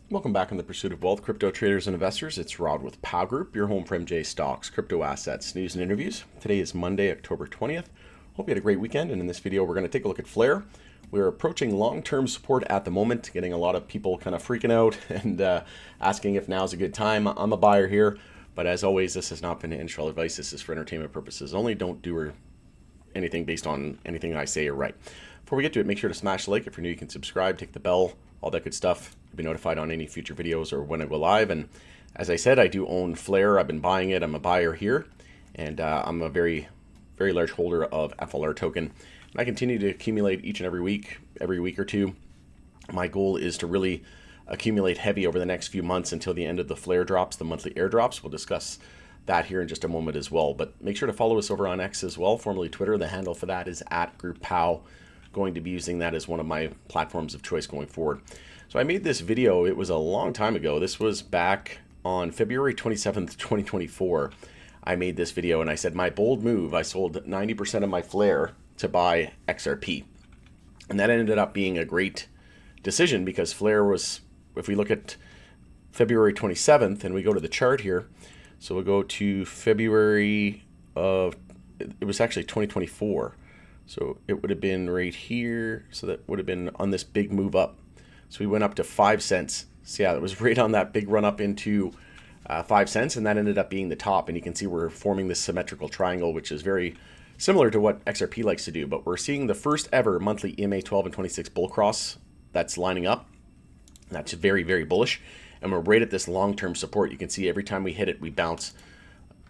Welcome back on the Pursuit of Wealth, crypto traders and investors. It's Rod with POW Group, your home for MJ stocks, crypto assets, news, and interviews. Today is Monday, October 20th. Hope you had a great weekend, and in this video, we're going to take a look at FLR. We're approaching long-term support at the moment, getting a lot of people kind of freaking out and asking if now's a good time. I'm a buyer here, but as always, this has not been financial advice. This is for entertainment purposes only. Don't do anything based on anything I say or write. Before we get to it, make sure to smash the like. If you're new, you can subscribe, tick the bell, all that good stuff. You'll be notified on any future videos or when I go live. And as I said, I do own FLR. I've been buying it. I'm a buyer here, and I'm a very large holder of FLR token. And I continue to accumulate each and every week or two. My goal is to really accumulate heavy over the next few months until the end of the FLR drops, the monthly airdrops. We'll discuss that here in just a moment as well. But make sure to follow us over on X as well, formerly Twitter. The handle for that is @GroupPow. Going to be using that as one of my platforms of choice going forward. So I made this video, it was a long time ago. This was back on February 27th, 2024. I made this video and I said my bold move, I sold 90% of my FLR to buy XRP. And that ended up being a great decision because FLR was, if we look at February 27th and we go to the chart here, so we'll go to February of, it was actually 2024. So it would have been right here. So that would have been on this big move up. So we went up to 5 cents. So yeah, it was right on that big run up into 5 cents. And that ended up being the top. And you can see we're forming this symmetrical triangle, which is very similar to what XRP likes to do. But we're seeing the first ever monthly EMA 12 and 26 bull cross that's lining up. That's very bullish. And we're right at this long-term support. You can see every time we hit it, we bounce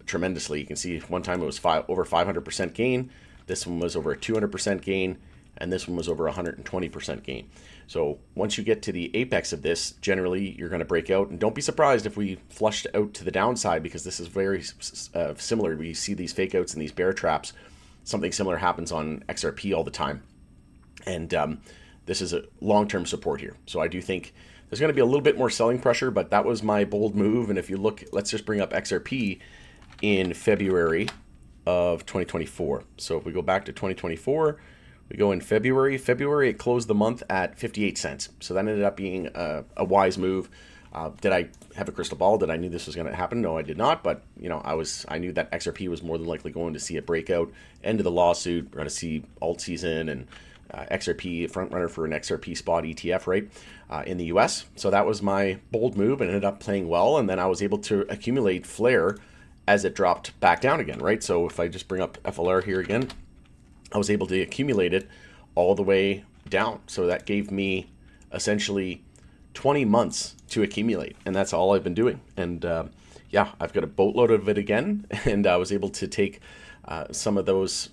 tremendously. You can see one time it was over 500% gain. This one was over a 200% gain, and this one was over 120% gain. So once you get to the apex of this, generally you're going to break out. And don't be surprised if we flushed out to the downside, because this is very similar. We see these fake outs and these bear traps. Something similar happens on XRP all the time. And this is a long-term support here. So I do think there's going to be a little bit more selling pressure, but that was my bold move. And if you look, let's just bring up XRP in February of 2024. So if we go back to 2024, we go in February. February, it closed the month at 58 cents. So that ended up being a wise move. Did I have a crystal ball? Did I knew this was going to happen? No, I did not. But you know, I knew that XRP was more than likely going to see a breakout. End of the lawsuit. We're going to see alt season and XRP front runner for an XRP spot ETF, right, in the US. So that was my bold move and ended up playing well. And then I was able to accumulate FLR as it dropped back down again, right? So if I just bring up FLR here again, I was able to accumulate it all the way down. So that gave me essentially 20 months to accumulate, and that's all I've been doing. And yeah, I've got a boatload of it again, and I was able to take some of those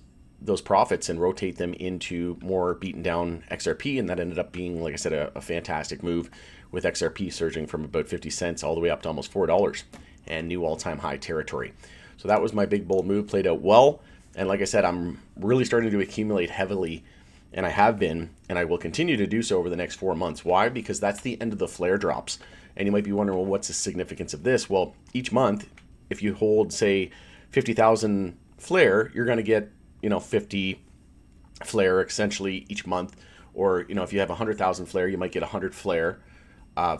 profits and rotate them into more beaten down XRP, and that ended up being, like I said, a fantastic move, with XRP surging from about 50 cents all the way up to almost $4 and new all-time high territory. So that was my big bold move, played out well. And like I said, I'm really starting to accumulate heavily, and I have been, and I will continue to do so over the next 4 months. Why? Because that's the end of the FLR drops. And you might be wondering, well, what's the significance of this? Well, each month, if you hold, say, 50,000 FLR, you're going to get, 50 FLR essentially each month. Or, if you have 100,000 FLR, you might get 100 FLR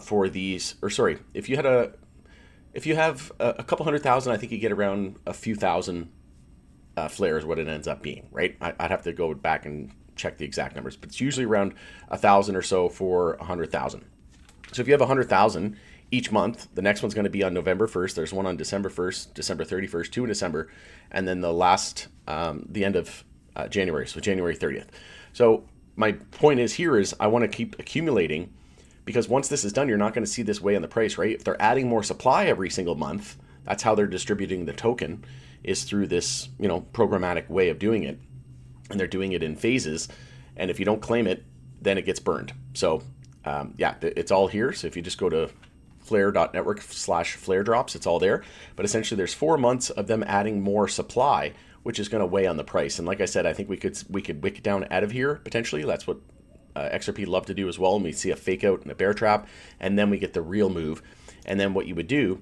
for these. Or sorry, if you have a couple 100,000, I think you get around a few thousand FLR is what it ends up being, right? I'd have to go back and check the exact numbers, but it's usually around 1,000 or so for 100,000. So if you have 100,000 each month, the next one's going to be on November 1st. There's one on December 1st, December 31st, 2 in December, and then the last, the end of January, so January 30th. So my point is I want to keep accumulating, because once this is done, you're not going to see this weigh on the price, right? If they're adding more supply every single month, that's how they're distributing the token, is through this, programmatic way of doing it. And they're doing it in phases. And if you don't claim it, then it gets burned. So yeah, it's all here. So if you just go to FLR.network/FLR drops, it's all there. But essentially there's 4 months of them adding more supply, which is going to weigh on the price. And like I said, I think we could wick it down out of here potentially. That's what XRP love to do as well. And we see a fake out and a bear trap, and then we get the real move. And then what you would do,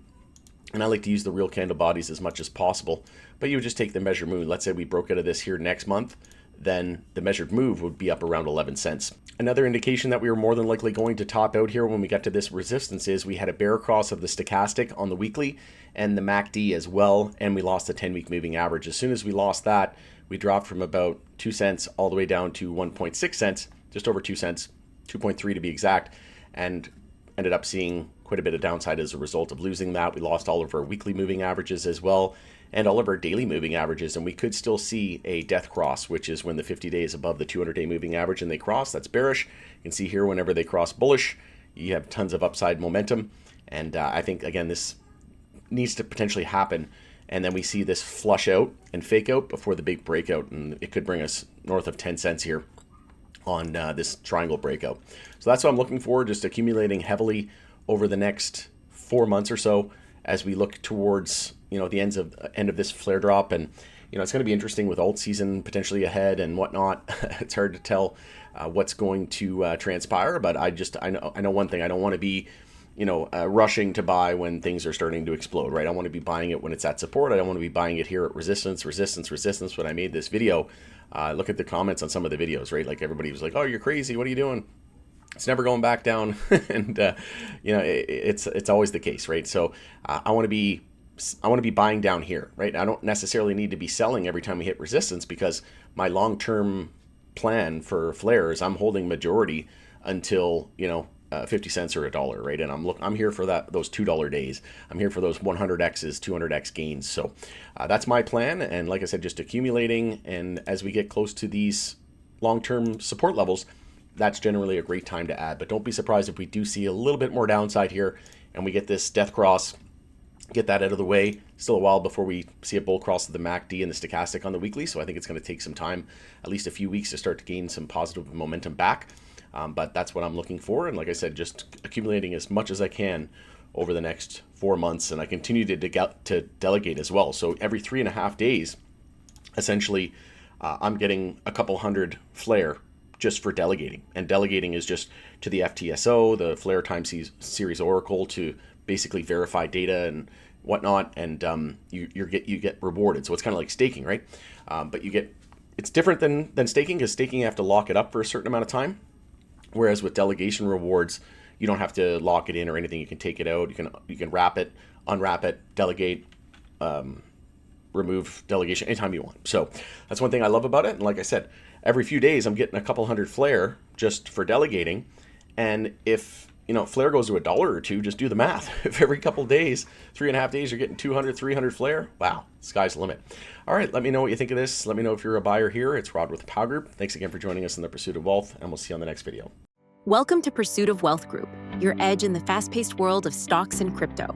and I like to use the real candle bodies as much as possible, but you would just take the measure moon. Let's say we broke out of this here next month, then the measured move would be up around 11 cents. Another indication that we were more than likely going to top out here when we get to this resistance is we had a bear cross of the stochastic on the weekly and the MACD as well, and we lost the 10-week moving average. As soon as we lost that, we dropped from about 2 cents all the way down to 1.6 cents, just over 2 cents, 2.3 to be exact, and ended up seeing quite a bit of downside as a result of losing that. We lost all of our weekly moving averages as well, and all of our daily moving averages, and we could still see a death cross, which is when the 50 days above the 200-day moving average and they cross. That's bearish. You can see here whenever they cross bullish, you have tons of upside momentum, and I think, again, this needs to potentially happen, and then we see this flush out and fake out before the big breakout, and it could bring us north of 10 cents here on this triangle breakout. So that's what I'm looking for, just accumulating heavily over the next 4 months or so as we look towards the end of this flare drop. And it's going to be interesting with alt season potentially ahead and whatnot. It's hard to tell what's going to transpire, but I know one thing: I don't want to be rushing to buy when things are starting to explode, right? I want to be buying it when it's at support. I don't want to be buying it here at resistance. When I made this video, look at the comments on some of the videos, right? Like everybody was like, "Oh, you're crazy. What are you doing?" It's never going back down, and it's always the case, right? So I want to be buying down here, right? I don't necessarily need to be selling every time we hit resistance, because my long-term plan for flares, I'm holding majority until 50 cents or $1, right? And I'm here for those $2 days. I'm here for those 100x's, 200x gains. So that's my plan, and like I said, just accumulating. And as we get close to these long-term support levels, that's generally a great time to add. But don't be surprised if we do see a little bit more downside here and we get this death cross, get that out of the way. Still a while before we see a bull cross of the MACD and the stochastic on the weekly, so I think it's going to take some time, at least a few weeks, to start to gain some positive momentum back. But that's what I'm looking for, and like I said, just accumulating as much as I can over the next 4 months, and I continue to delegate as well. So every 3.5 days, essentially, I'm getting a couple hundred flare just for delegating, and delegating is just to the FTSO, the Flare Time Series Oracle, to basically verify data and whatnot, and you get rewarded. So it's kind of like staking, right? But it's different than staking, because staking you have to lock it up for a certain amount of time, whereas with delegation rewards, you don't have to lock it in or anything. You can take it out, you can wrap it, unwrap it, delegate, remove delegation anytime you want. So that's one thing I love about it. And like I said, every few days I'm getting a couple hundred flare just for delegating. And if flare goes to $1 or $2, just do the math. If every couple days, 3.5 days, you're getting 200, 300 flare, wow, sky's the limit. All right, let me know what you think of this. Let me know if you're a buyer here. It's Rod with Pow Group. Thanks again for joining us in the Pursuit of Wealth, and we'll see you on the next video. Welcome to Pursuit of Wealth Group, your edge in the fast-paced world of stocks and crypto.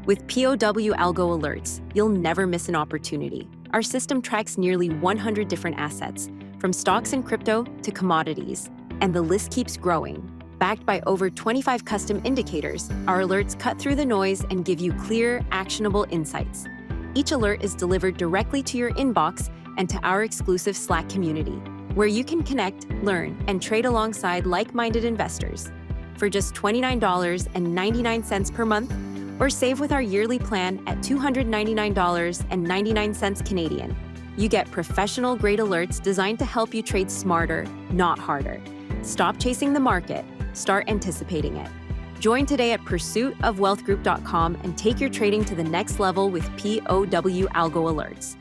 With POW Algo Alerts, you'll never miss an opportunity. Our system tracks nearly 100 different assets, from stocks and crypto to commodities, and the list keeps growing. Backed by over 25 custom indicators, our alerts cut through the noise and give you clear, actionable insights. Each alert is delivered directly to your inbox and to our exclusive Slack community, where you can connect, learn, and trade alongside like-minded investors. For just $29.99 per month, or save with our yearly plan at $299.99 Canadian. You get professional-grade alerts designed to help you trade smarter, not harder. Stop chasing the market. Start anticipating it. Join today at pursuitofwealthgroup.com and take your trading to the next level with POW Algo Alerts.